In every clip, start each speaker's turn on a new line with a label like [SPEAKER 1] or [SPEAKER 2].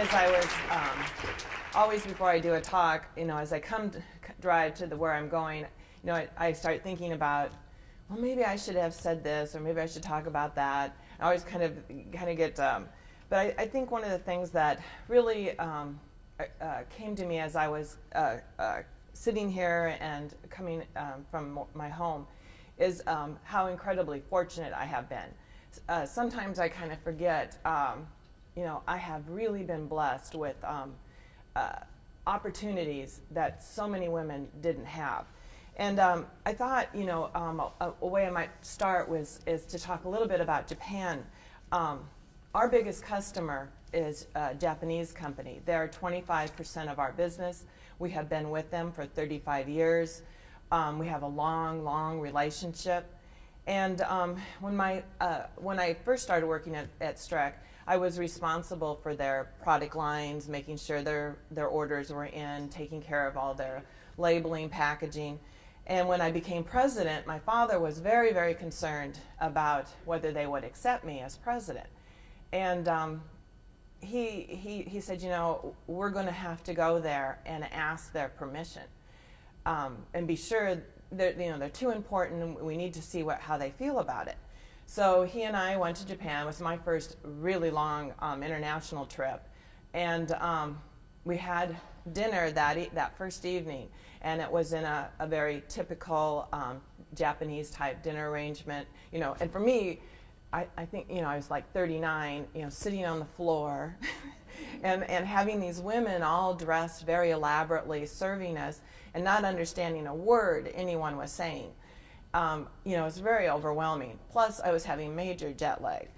[SPEAKER 1] as I was always before I do a talk, as I drive to where I'm going, I start thinking about, well, maybe I should have said this, or maybe I should talk about that. I always kind of get, but I think one of the things that really came to me as I was sitting here and coming from my home is how incredibly fortunate I have been. Sometimes I kind of forget, I have really been blessed with opportunities that so many women didn't have. And I thought, a way I might start is to talk a little bit about Japan. Our biggest customer is a Japanese company. They're 25% of our business. We have been with them for 35 years. We have a long, long relationship. And when I first started working at Streck, I was responsible for their product lines, making sure their orders were in, taking care of all their labeling, packaging. And when I became president, my father was very, very concerned about whether they would accept me as president. And he said, we're going to have to go there and ask their permission and be sure that they're too important, and we need to see how they feel about it. So he and I went to Japan. It was my first really long international trip, and we had dinner that first evening, and it was in a very typical Japanese type dinner arrangement. And for me, I think I was like 39, sitting on the floor, and having these women all dressed very elaborately, serving us, and not understanding a word anyone was saying. It was very overwhelming. Plus, I was having major jet lag.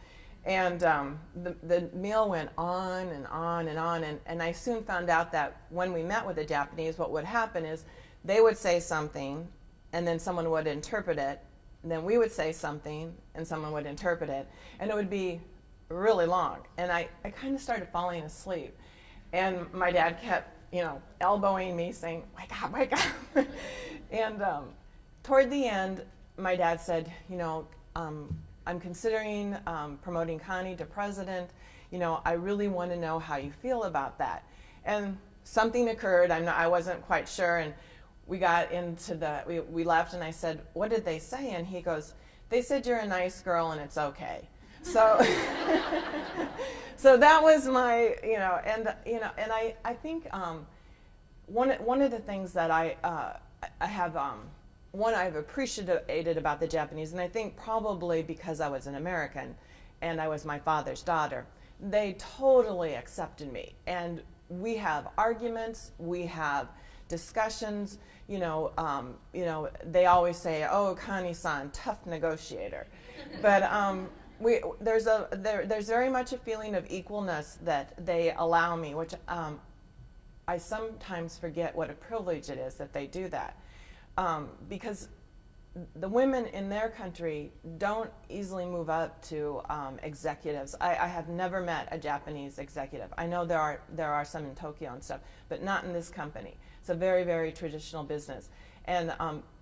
[SPEAKER 1] And the meal went on and on and on. And I soon found out that when we met with the Japanese, what would happen is they would say something, and then someone would interpret it. And then we would say something, and someone would interpret it. And it would be really long. And I kind of started falling asleep. And my dad kept, elbowing me, saying, wake up, wake up. And toward the end, my dad said, I'm considering promoting Connie to president. I really want to know how you feel about that. And something occurred. I wasn't quite sure. And we got into we left, and I said, what did they say? And he goes, they said you're a nice girl and it's okay. So, so that was my, and I think one of the things that I've appreciated about the Japanese, and I think probably because I was an American and I was my father's daughter, they totally accepted me. And we have arguments, we have discussions, they always say, oh, Connie-san, tough negotiator. But there's very much a feeling of equalness that they allow me, which I sometimes forget what a privilege it is that they do that. Because the women in their country don't easily move up to executives. I have never met a Japanese executive. I know there are some in Tokyo and stuff, but not in this company. It's a very, very traditional business. And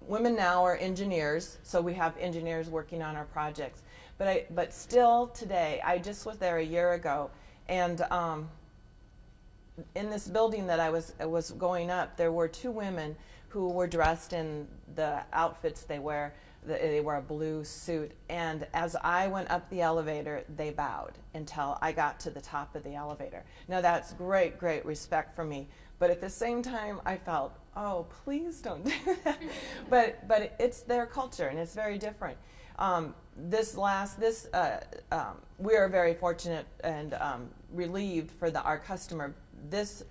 [SPEAKER 1] women now are engineers, so we have engineers working on our projects. But still today, I just was there a year ago, and in this building that I was going up, there were two women who were dressed in the outfits they wear. They wore a blue suit, and as I went up the elevator, they bowed until I got to the top of the elevator. Now that's great, great respect for me, but at the same time, I felt, oh, please don't do that. But it's their culture, and it's very different. We are very fortunate and relieved for our customer. This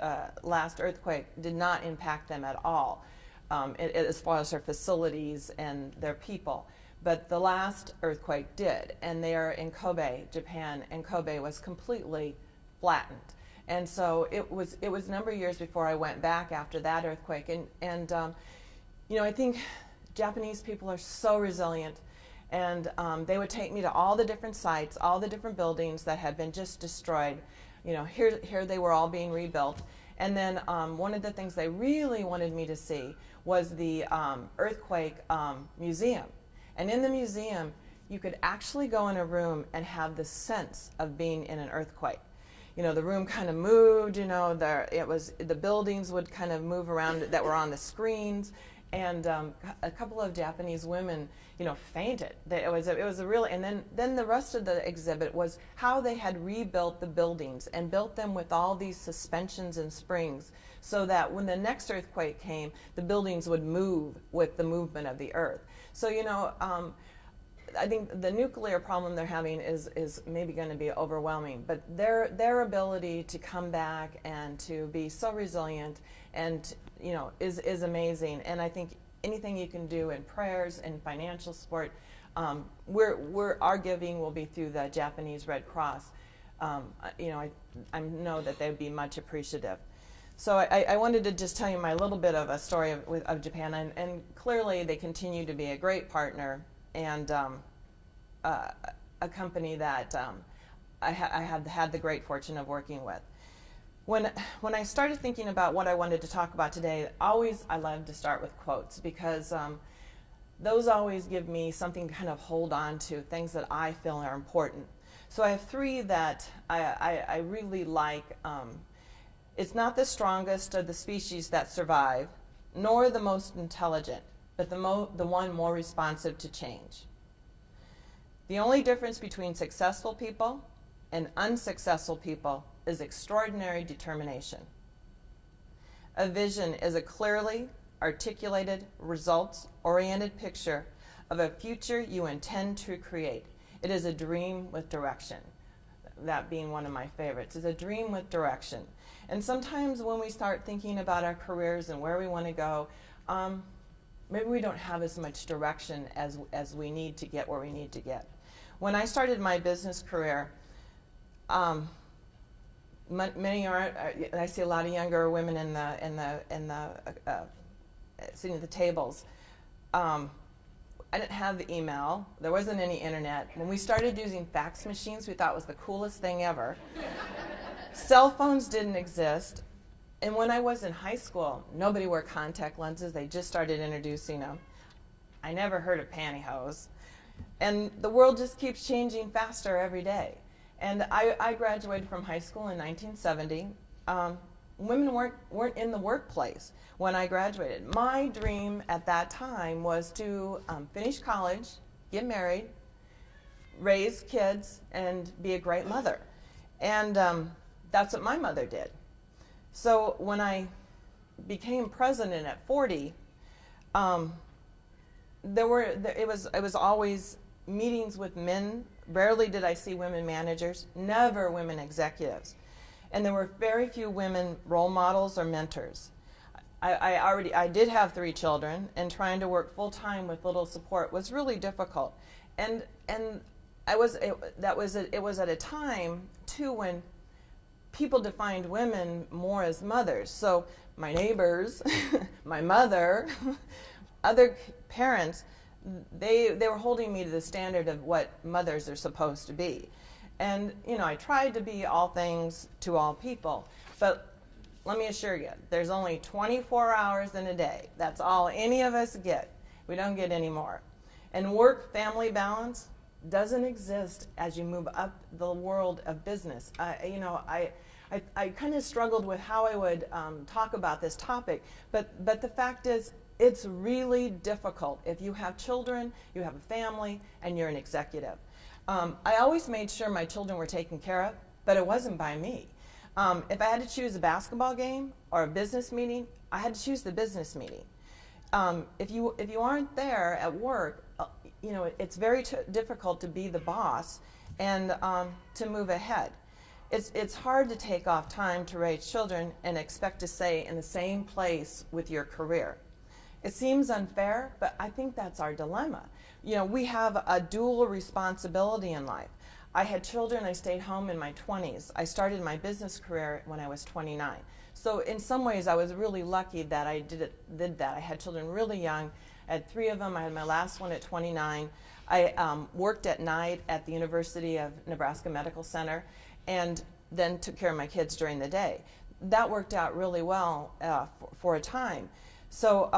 [SPEAKER 1] last earthquake did not impact them at all. As far as their facilities and their people. But the last earthquake did, and they are in Kobe, Japan, and Kobe was completely flattened. And so it was a number of years before I went back after that earthquake. And I think Japanese people are so resilient, and they would take me to all the different sites, all the different buildings that had been just destroyed. Here they were all being rebuilt. And then one of the things they really wanted me to see was the earthquake museum. And in the museum, you could actually go in a room and have the sense of being in an earthquake. the room kind of moved, the buildings would kind of move around that were on the screens. And a couple of Japanese women, fainted. It was a real, and then the rest of the exhibit was how they had rebuilt the buildings and built them with all these suspensions and springs, so that when the next earthquake came, the buildings would move with the movement of the earth. So I think the nuclear problem they're having is maybe going to be overwhelming, but their ability to come back and to be so resilient and is amazing. And I think anything you can do in prayers and financial support, our giving will be through the Japanese Red Cross. I know that they'd be much appreciative. So I wanted to just tell you my little bit of a story of Japan, and clearly they continue to be a great partner and a company that I have had the great fortune of working with. When I started thinking about what I wanted to talk about today, I love to start with quotes, because those always give me something to kind of hold on to, things that I feel are important. So I have three that I really like. It's not the strongest of the species that survive, nor the most intelligent, but the one more responsive to change. The only difference between successful people and unsuccessful people is extraordinary determination. A vision is a clearly articulated, results-oriented picture of a future you intend to create. It is a dream with direction. That being one of my favorites, is a dream with direction. And sometimes when we start thinking about our careers and where we want to go, maybe we don't have as much direction as we need to get where we need to get. When I started my business career, many aren't. I see a lot of younger women in the sitting at the tables. I didn't have the email. There wasn't any internet. When we started using fax machines, we thought it was the coolest thing ever. Cell phones didn't exist. And when I was in high school, nobody wore contact lenses. They just started introducing them. I never heard of pantyhose. And the world just keeps changing faster every day. And I graduated from high school in 1970. Women weren't in the workplace when I graduated. My dream at that time was to finish college, get married, raise kids, and be a great mother. And that's what my mother did. So when I became president at 40, it was always meetings with men. Rarely did I see women managers, never women executives. And there were very few women role models or mentors. I did have 3 children, and trying to work full time with little support was really difficult. And it was at a time too when people defined women more as mothers. So my neighbors, my mother, other parents, they were holding me to the standard of what mothers are supposed to be. And I tried to be all things to all people, but let me assure you, there's only 24 hours in a day. That's all any of us get. We don't get any more. And work-family balance doesn't exist as you move up the world of business. I kind of struggled with how I would talk about this topic, but the fact is, it's really difficult if you have children, you have a family, and you're an executive. I always made sure my children were taken care of, but it wasn't by me. If I had to choose a basketball game or a business meeting, I had to choose the business meeting. If you aren't there at work, it's very difficult to be the boss and to move ahead. It's hard to take off time to raise children and expect to stay in the same place with your career. It seems unfair, but I think that's our dilemma. We have a dual responsibility in life. I had children, I stayed home in my 20s. I started my business career when I was 29. So in some ways, I was really lucky that I did that. I had children really young. I had 3 of them. I had my last one at 29. I worked at night at the University of Nebraska Medical Center and then took care of my kids during the day. That worked out really well for a time. So,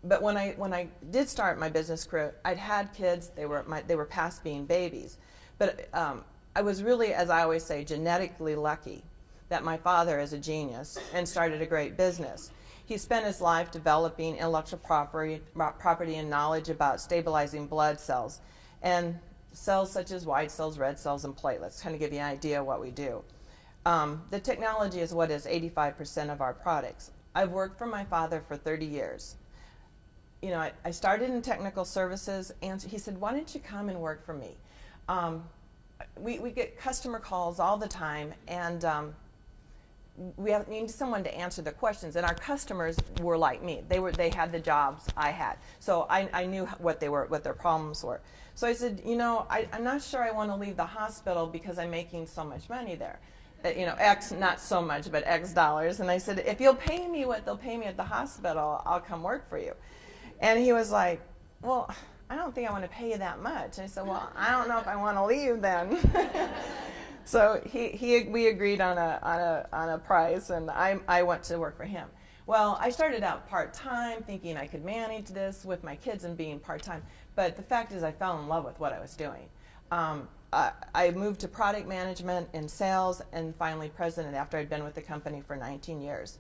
[SPEAKER 1] but when I did start my business career, I'd had kids. They were past being babies, but I was really, as I always say, genetically lucky that my father is a genius and started a great business. He spent his life developing intellectual property and knowledge about stabilizing blood cells, and cells such as white cells, red cells, and platelets, kind of give you an idea of what we do. The technology is what is 85% of our products. I've worked for my father for 30 years. You know, I started in technical services, and he said, why don't you come and work for me? We get customer calls all the time, and we need someone to answer the questions. And our customers were like me; they had the jobs I had, so I knew what their problems were. So I said, you know, I'm not sure I want to leave the hospital because I'm making so much money there. You know, X, not so much, but X dollars. And I said, if you'll pay me what they'll pay me at the hospital, I'll come work for you. And he was like, well, I don't think I want to pay you that much. And I said, well, I don't know if I want to leave then. So we agreed on a price, and I went to work for him. Well, I started out part-time, thinking I could manage this with my kids and being part-time. But the fact is I fell in love with what I was doing. I moved to product management and sales, and finally president after I'd been with the company for 19 years.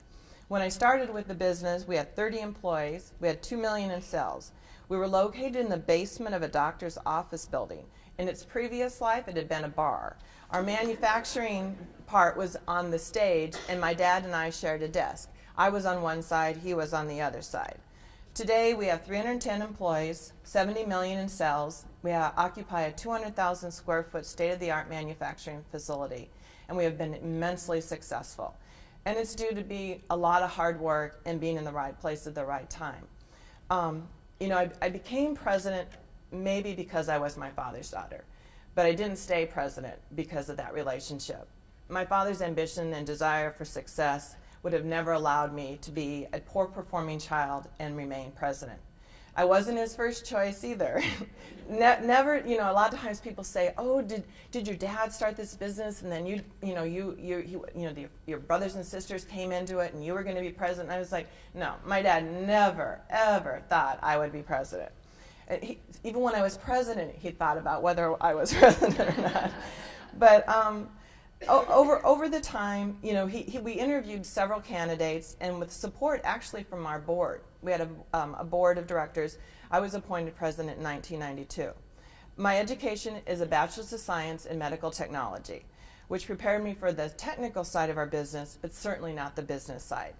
[SPEAKER 1] When I started with the business, we had 30 employees. We had $2 million in sales. We were located in the basement of a doctor's office building. In its previous life, it had been a bar. Our manufacturing part was on the stage, and my dad and I shared a desk. I was on one side, he was on the other side. Today, we have 310 employees, 70 million in sales. We occupy a 200,000 square foot state-of-the-art manufacturing facility, and we have been immensely successful. And it's due to be a lot of hard work and being in the right place at the right time. You know, I became president maybe because I was my father's daughter, but I didn't stay president because of that relationship. My father's ambition and desire for success would have never allowed me to be a poor performing child and remain president. I wasn't his first choice either. Never, you know, a lot of times people say, oh, did your dad start this business and then your brothers and sisters came into it and you were going to be president? And I was like, no, my dad never, ever thought I would be president. Even when I was president, he thought about whether I was president or not. But over the time, you know, we interviewed several candidates, and with support actually from our board. We had a board of directors. I was appointed president in 1992. My education is a bachelor's of science in medical technology, which prepared me for the technical side of our business, but certainly not the business side.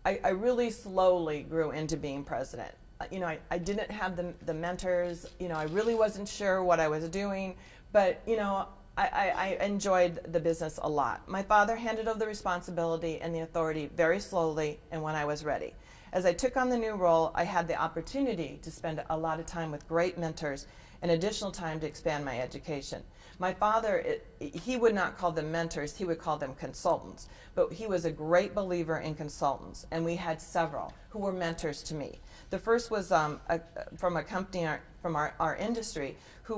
[SPEAKER 1] I really slowly grew into being president. You know, I didn't have the mentors. You know, I really wasn't sure what I was doing, but, you know, I enjoyed the business a lot. My father handed over the responsibility and the authority very slowly and when I was ready. As I took on the new role, I had the opportunity to spend a lot of time with great mentors and additional time to expand my education. My father, he would not call them mentors, he would call them consultants. But he was a great believer in consultants, and we had several who were mentors to me. The first was from a company from our industry who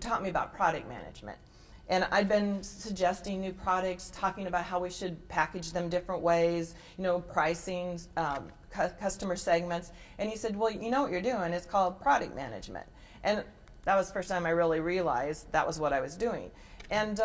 [SPEAKER 1] taught me about product management. And I'd been suggesting new products, talking about how we should package them different ways, you know, pricing, customer segments. And he said, well, you know what you're doing, it's called product management. And that was the first time I really realized that was what I was doing. And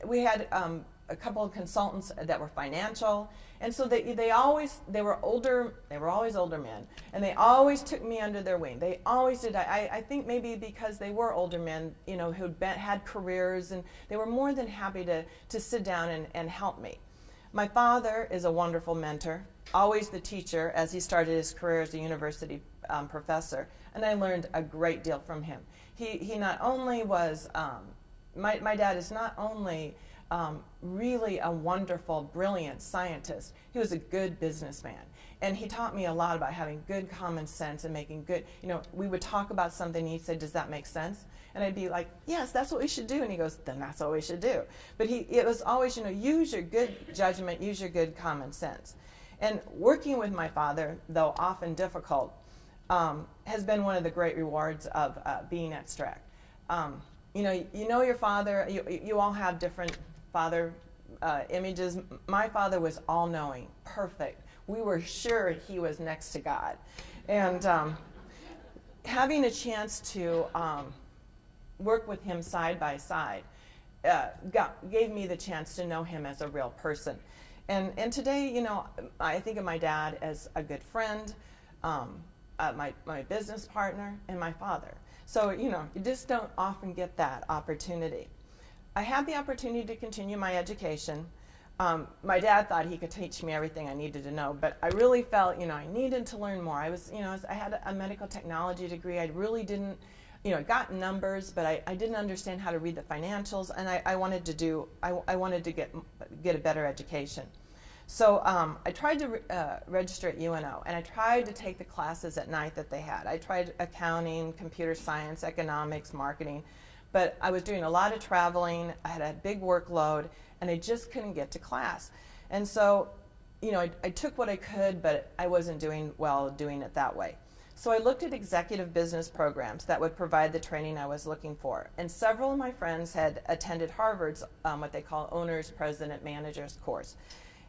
[SPEAKER 1] we had a couple of consultants that were financial, and so they were always older men, and they always took me under their wing. They always did. I think maybe because they were older men, you know, who'd had careers, and they were more than happy to sit down and help me. My father is a wonderful mentor, always the teacher, as he started his career as a university professor, and I learned a great deal from him. He not only was, my dad is not only really a wonderful, brilliant scientist. He was a good businessman. And he taught me a lot about having good common sense and making good, you know, we would talk about something and he'd say, does that make sense? And I'd be like, yes, that's what we should do. And he goes, then that's what we should do. But it was always, you know, use your good judgment, use your good common sense. And working with my father, though often difficult, has been one of the great rewards of being at Strack. You know your father, you all have different father images. My father was all-knowing, perfect. We were sure he was next to God. And having a chance to work with him side by side gave me the chance to know him as a real person. And today, you know, I think of my dad as a good friend, my business partner, and my father. So, you know, you just don't often get that opportunity. I had the opportunity to continue my education. My dad thought he could teach me everything I needed to know, but I really felt, you know, I needed to learn more. I had a medical technology degree. I really didn't, you know, got numbers, but I didn't understand how to read the financials, and I wanted to get a better education. So I tried to register at UNO, and I tried to take the classes at night that they had. I tried accounting, computer science, economics, marketing, but I was doing a lot of traveling. I had a big workload, and I just couldn't get to class. And so, you know, I took what I could, but I wasn't doing well doing it that way. So I looked at executive business programs that would provide the training I was looking for. And several of my friends had attended Harvard's what they call Owner's President Manager's course.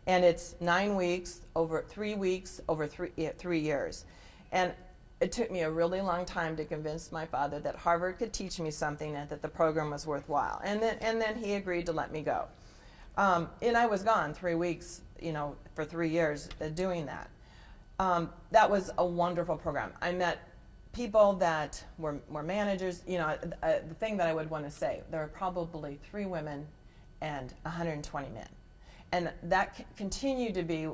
[SPEAKER 1] And it's 9 weeks, over 3 weeks, over 3 years. And it took me a really long time to convince my father that Harvard could teach me something and that the program was worthwhile. And then he agreed to let me go. And I was gone 3 weeks, you know, for 3 years doing that. That was a wonderful program. I met people that were managers. You know, the thing that I would want to say, there were probably 3 women and 120 men. And that continued to be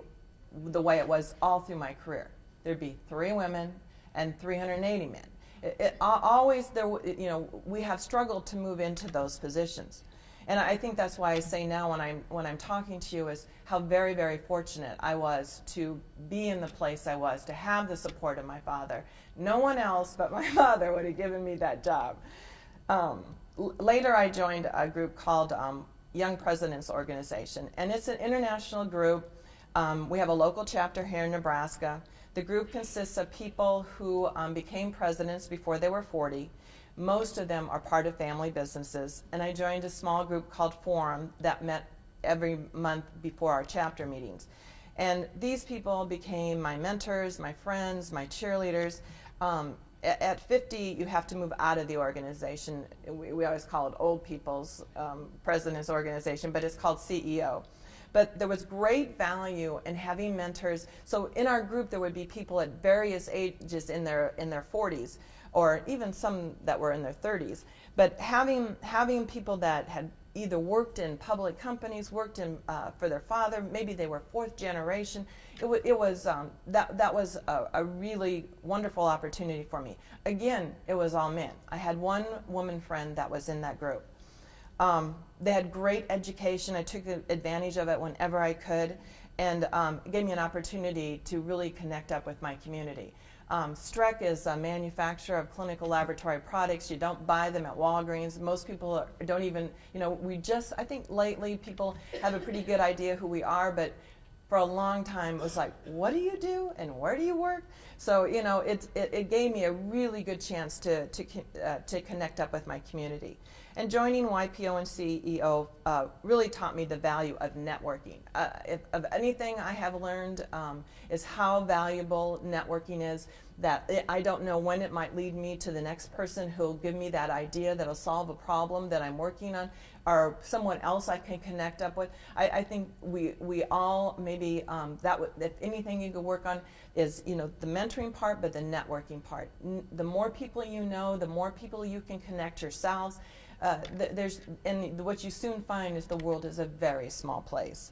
[SPEAKER 1] the way it was all through my career. There'd be 3 women and 380 men. Always there, you know, we have struggled to move into those positions. And I think that's why I say now when I'm talking to you is how very, very fortunate I was to be in the place I was, to have the support of my father. No one else but my father would have given me that job. Later I joined a group called Young Presidents Organization, and it's an international group. We have a local chapter here in Nebraska. The group consists of people who became presidents before they were 40. Most of them are part of family businesses, and I joined a small group called Forum that met every month before our chapter meetings. And these people became my mentors, my friends, my cheerleaders. At 50, you have to move out of the organization. We always call it Old People's President's Organization, but it's called CEO. But there was great value in having mentors. So in our group, there would be people at various ages in their 40s, or even some that were in their 30s. But having people that had either worked in public companies, worked in for their father, maybe they were 4th generation. That was a really wonderful opportunity for me. Again, it was all men. I had one woman friend that was in that group. They had great education. I took advantage of it whenever I could, and it gave me an opportunity to really connect up with my community. Streck is a manufacturer of clinical laboratory products. You don't buy them at Walgreens. Most people don't even, you know, I think lately people have a pretty good idea who we are, but for a long time it was like, what do you do and where do you work? So, you know, it gave me a really good chance to connect up with my community. And joining YPO and CEO really taught me the value of networking. If of anything I have learned is how valuable networking is, that I don't know when it might lead me to the next person who'll give me that idea that'll solve a problem that I'm working on, or someone else I can connect up with. I think we all maybe, if anything you could work on is, you know, the mentoring part, but the networking part. The more people you know, the more people you can connect yourselves. And what you soon find is the world is a very small place.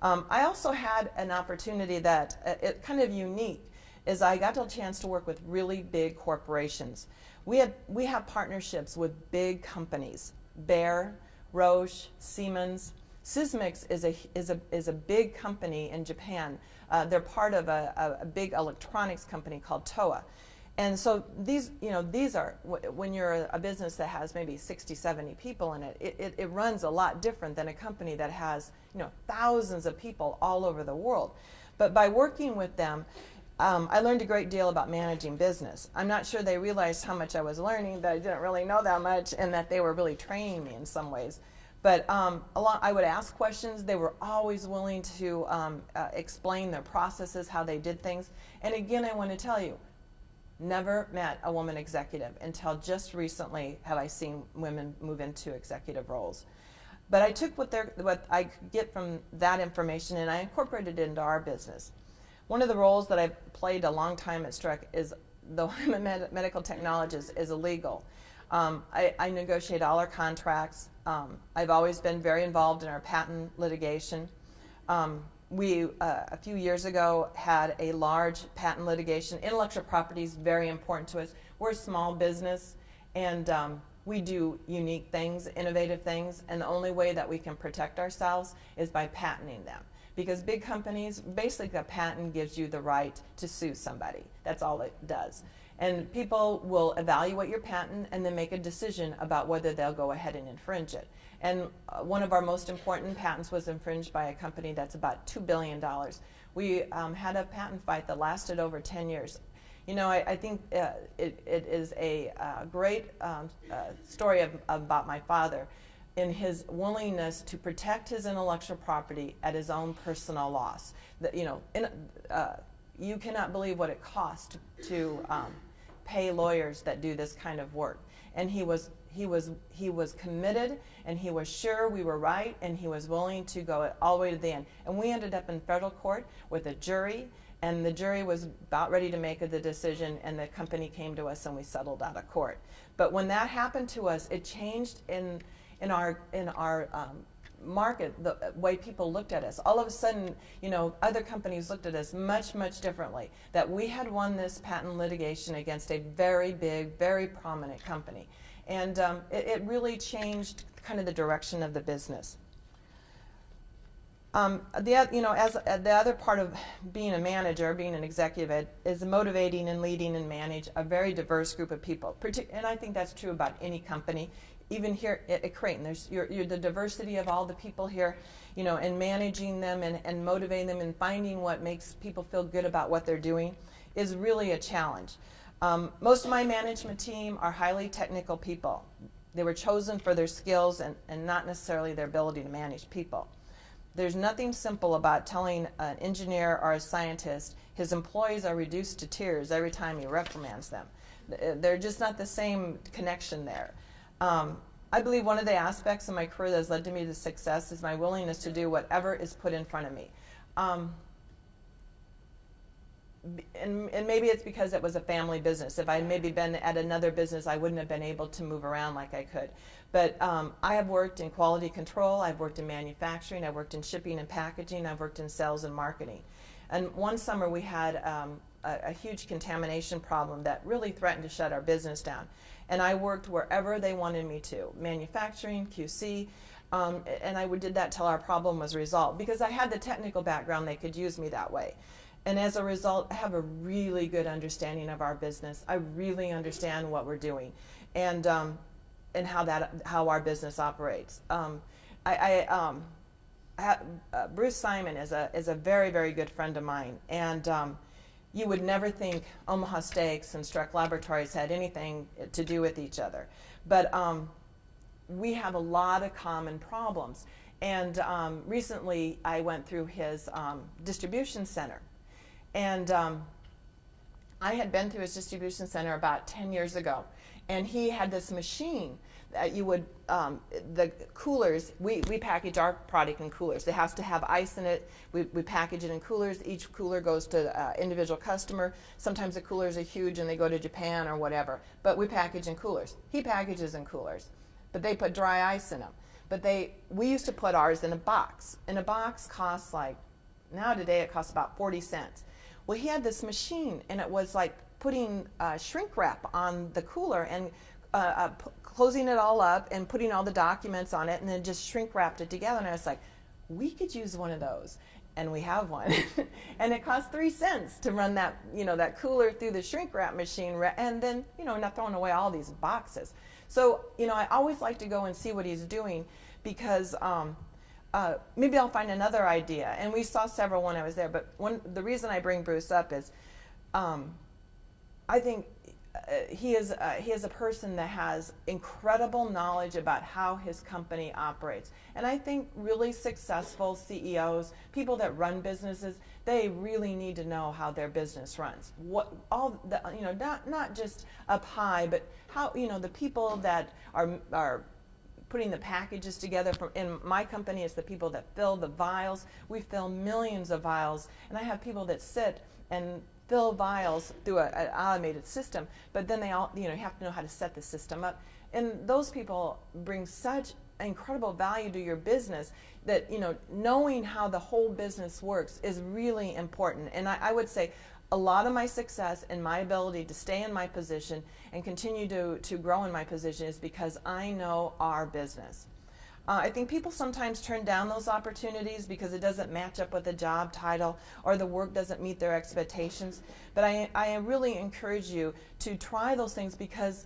[SPEAKER 1] I also had an opportunity that it kind of unique is I got a chance to work with really big corporations. We have partnerships with big companies: Bayer, Roche, Siemens. Sysmex is a big company in Japan. They're part of a big electronics company called TOA. And so these are, when you're a business that has maybe 60, 70 people in it, it runs a lot different than a company that has, you know, thousands of people all over the world. But by working with them, I learned a great deal about managing business. I'm not sure they realized how much I was learning, that I didn't really know that much, and that they were really training me in some ways. But I would ask questions. They were always willing to explain their processes, how they did things. And again, I want to tell you, Never met a woman executive until just recently have I seen women move into executive roles. But I took what I could get from that information and I incorporated it into our business. One of the roles that I've played a long time at Streck is, though I'm a medical technologist, is illegal. I negotiate all our contracts. I've always been very involved in our patent litigation. We, a few years ago, had a large patent litigation. Intellectual property is very important to us. We're a small business, and we do unique things, innovative things, and the only way that we can protect ourselves is by patenting them. Because big companies, basically a patent gives you the right to sue somebody. That's all it does. And people will evaluate your patent and then make a decision about whether they'll go ahead and infringe it. And one of our most important patents was infringed by a company that's about $2 billion. We had a patent fight that lasted over 10 years. You know, I think it is a great story about my father in his willingness to protect his intellectual property at his own personal loss. You know, you cannot believe what it costs to pay lawyers that do this kind of work. And he was committed, and he was sure we were right, and he was willing to go all the way to the end. And we ended up in federal court with a jury, and the jury was about ready to make the decision, and the company came to us and we settled out of court. But when that happened to us, it changed in our market, the way people looked at us. All of a sudden, you know, other companies looked at us much, much differently. That we had won this patent litigation against a very big, very prominent company. And it really changed kind of the direction of the business. You know, as the other part of being a manager, being an executive, is motivating and leading and manage a very diverse group of people. And I think that's true about any company. Even here at Creighton, there's the diversity of all the people here, you know, and managing them and motivating them and finding what makes people feel good about what they're doing is really a challenge. Most of my management team are highly technical people. They were chosen for their skills and not necessarily their ability to manage people. There's nothing simple about telling an engineer or a scientist his employees are reduced to tears every time he reprimands them. They're just not the same connection there. I believe one of the aspects of my career that has led to me to success is my willingness to do whatever is put in front of me. And maybe it's because it was a family business. If I had maybe been at another business, I wouldn't have been able to move around like I could. But I have worked in quality control, I've worked in manufacturing, I've worked in shipping and packaging, I've worked in sales and marketing. And one summer we had a huge contamination problem that really threatened to shut our business down. And I worked wherever they wanted me to, manufacturing, QC, and I did that till our problem was resolved. Because I had the technical background, they could use me that way. And as a result, I have a really good understanding of our business. I really understand what we're doing and how our business operates. Bruce Simon is a very, very good friend of mine. And you would never think Omaha Steaks and Streck Laboratories had anything to do with each other. But we have a lot of common problems. And recently I went through his distribution center. And I had been through his distribution center about 10 years ago. And he had this machine that you would, the coolers, we package our product in coolers. It has to have ice in it. We package it in coolers. Each cooler goes to individual customer. Sometimes the coolers are huge and they go to Japan or whatever. But we package in coolers. He packages in coolers. But they put dry ice in them. But we used to put ours in a box. And a box costs like, now today it costs about 40 cents. Well, he had this machine, and it was like putting shrink wrap on the cooler and closing it all up and putting all the documents on it, and then just shrink wrapped it together. And I was like, we could use one of those, and we have one. And it costs 3 cents to run that, that cooler through the shrink wrap machine, and then, not throwing away all these boxes. So, I always like to go and see what he's doing because maybe I'll find another idea. And we saw several when I was there, but the reason I bring Bruce up is I think he is a person that has incredible knowledge about how his company operates. And I think really successful CEOs, people that run businesses, they really need to know how their business runs. What all the, not just up high, but how, the people that are putting the packages together. In my company, it's the people that fill the vials. We fill millions of vials, and I have people that sit and fill vials through an automated system, but then they all, have to know how to set the system up. And those people bring such incredible value to your business that, knowing how the whole business works is really important. And I would say a lot of my success and my ability to stay in my position and continue to grow in my position is because I know our business. I think people sometimes turn down those opportunities because it doesn't match up with the job title or the work doesn't meet their expectations. But I really encourage you to try those things because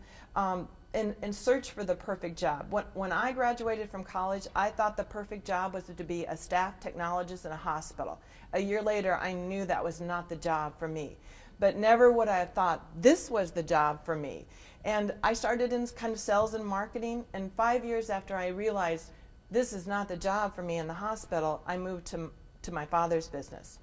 [SPEAKER 1] and search for the perfect job. When I graduated from college, I thought the perfect job was to be a staff technologist in a hospital. A year later, I knew that was not the job for me. But never would I have thought this was the job for me. And I started in kind of sales and marketing, and 5 years after I realized this is not the job for me in the hospital, I moved to my father's business.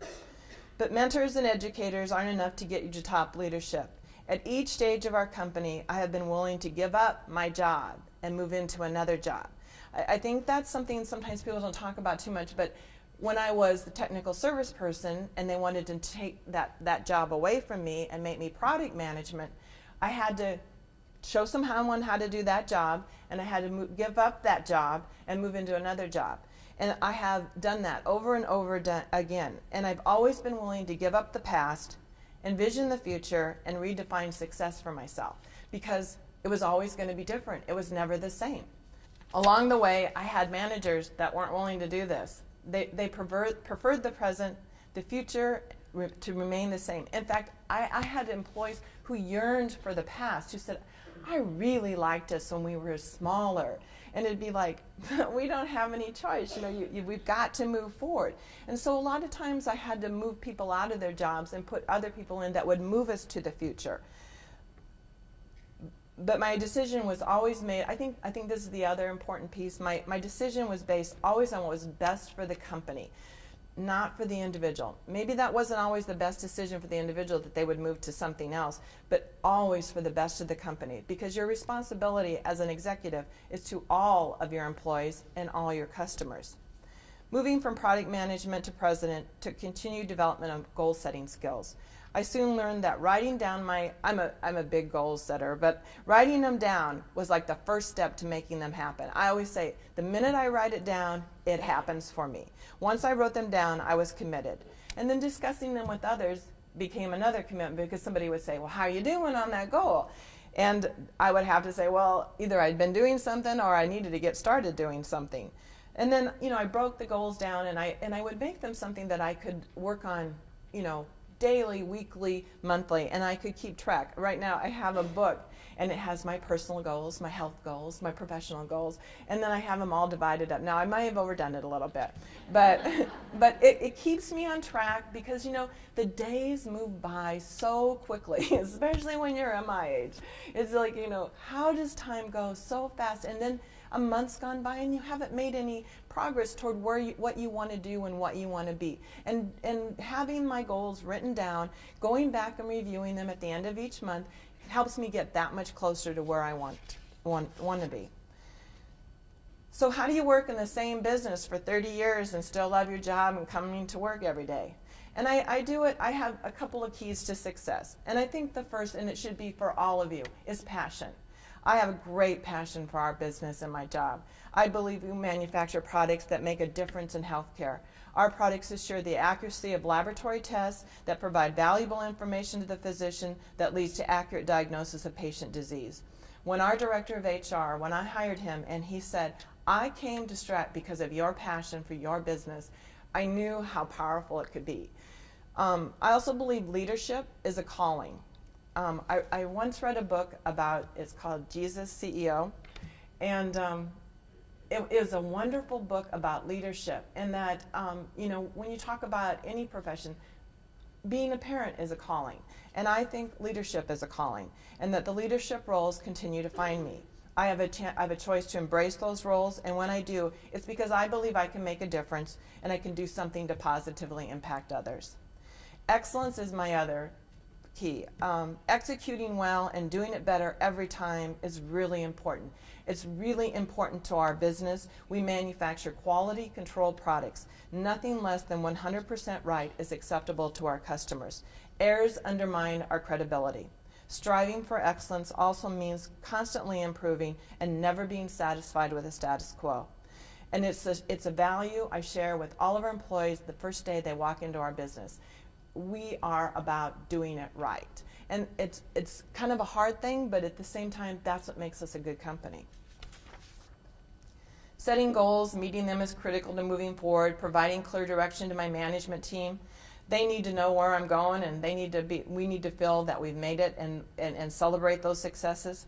[SPEAKER 1] But mentors and educators aren't enough to get you to top leadership. At each stage of our company, I have been willing to give up my job and move into another job. I think that's something sometimes people don't talk about too much, but when I was the technical service person and they wanted to take that job away from me and make me product management, I had to show someone how to do that job, and I had to give up that job and move into another job. And I have done that over and over again. And I've always been willing to give up the past, envision the future, and redefine success for myself because it was always going to be different. It was never the same. Along the way, I had managers that weren't willing to do this. They preferred the present, the future to remain the same. In fact, I had employees who yearned for the past, who said, I really liked us when we were smaller. And it'd be like, we don't have any choice. We've got to move forward. And so a lot of times I had to move people out of their jobs and put other people in that would move us to the future. But my decision was always made, I think this is the other important piece, my decision was based always on what was best for the company, not for the individual. Maybe that wasn't always the best decision for the individual that they would move to something else, but always for the best of the company, because your responsibility as an executive is to all of your employees and all your customers. Moving from product management to president took continued development of goal setting skills. I soon learned that writing down I'm a big goal setter, but writing them down was like the first step to making them happen. I always say, the minute I write it down, it happens for me. Once I wrote them down, I was committed. And then discussing them with others became another commitment because somebody would say, well, how are you doing on that goal? And I would have to say, well, either I'd been doing something or I needed to get started doing something. And then, I broke the goals down and I would make them something that I could work on, daily, weekly, monthly, and I could keep track. Right now I have a book and it has my personal goals, my health goals, my professional goals, and then I have them all divided up. Now I might have overdone it a little bit, but it keeps me on track because the days move by so quickly, especially when you're at my age. It's like, how does time go so fast? And then a month's gone by and you haven't made any progress toward what you want to do and what you want to be. And having my goals written down, going back and reviewing them at the end of each month helps me get that much closer to where I want to be. So how do you work in the same business for 30 years and still love your job and coming to work every day? And I do it, I have a couple of keys to success. And I think the first, and it should be for all of you, is passion. I have a great passion for our business and my job. I believe we manufacture products that make a difference in healthcare. Our products assure the accuracy of laboratory tests that provide valuable information to the physician that leads to accurate diagnosis of patient disease. When our director of HR, when I hired him and he said, I came to Strat because of your passion for your business, I knew how powerful it could be. I also believe leadership is a calling. I once read a book it's called Jesus CEO, and it is a wonderful book about leadership, and that, when you talk about any profession, being a parent is a calling, and I think leadership is a calling, and that the leadership roles continue to find me. I have a choice to embrace those roles, and when I do, it's because I believe I can make a difference, and I can do something to positively impact others. Excellence is my other key. Executing well and doing it better every time is really important. It's really important to our business. We manufacture quality controlled products. Nothing less than 100% right is acceptable to our customers. Errors undermine our credibility. Striving for excellence also means constantly improving and never being satisfied with the status quo. And it's a value I share with all of our employees the first day they walk into our business. We are about doing it right. And it's kind of a hard thing, but at the same time, that's what makes us a good company. Setting goals, meeting them is critical to moving forward, providing clear direction to my management team. They need to know where I'm going, and we need to feel that we've made it and celebrate those successes.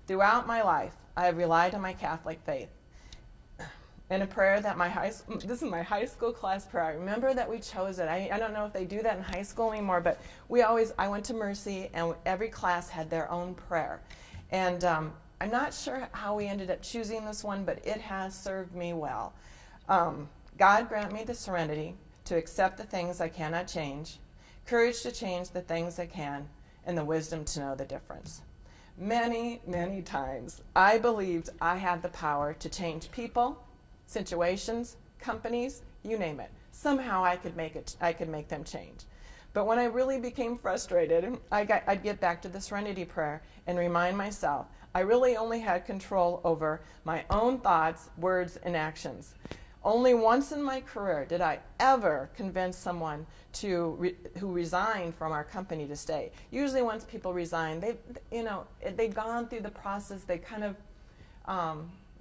[SPEAKER 1] Throughout my life, I have relied on my Catholic faith. In a prayer that this is my high school class prayer. I remember that we chose it. I don't know if they do that in high school anymore, but I went to Mercy, and every class had their own prayer. And I'm not sure how we ended up choosing this one, but it has served me well. God grant me the serenity to accept the things I cannot change, courage to change the things I can, and the wisdom to know the difference. Many, many times, I believed I had the power to change people, situations, companies, you name it. Somehow I could make them change. But when I really became frustrated, I'd get back to the serenity prayer and remind myself I really only had control over my own thoughts, words, and actions. Only once in my career did I ever convince someone who resigned from our company to stay. Usually once people resign, they've gone through the process, they kind of,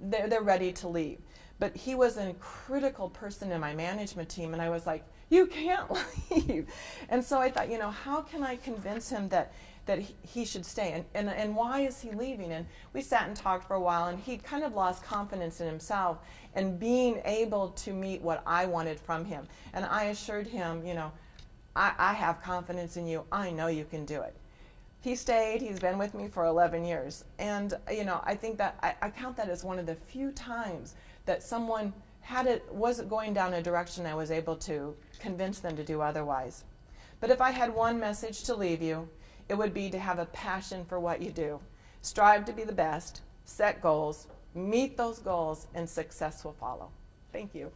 [SPEAKER 1] they're ready to leave. But he was a critical person in my management team, and I was like, you can't leave. And so I thought, how can I convince him that he should stay, and why is he leaving? And we sat and talked for a while, and he kind of lost confidence in himself and being able to meet what I wanted from him. And I assured him, I have confidence in you. I know you can do it. He stayed. He's been with me for 11 years. And, I think that I count that as one of the few times that someone wasn't going down a direction I was able to convince them to do otherwise. But if I had one message to leave you, it would be to have a passion for what you do. Strive to be the best, set goals, meet those goals, and success will follow. Thank you.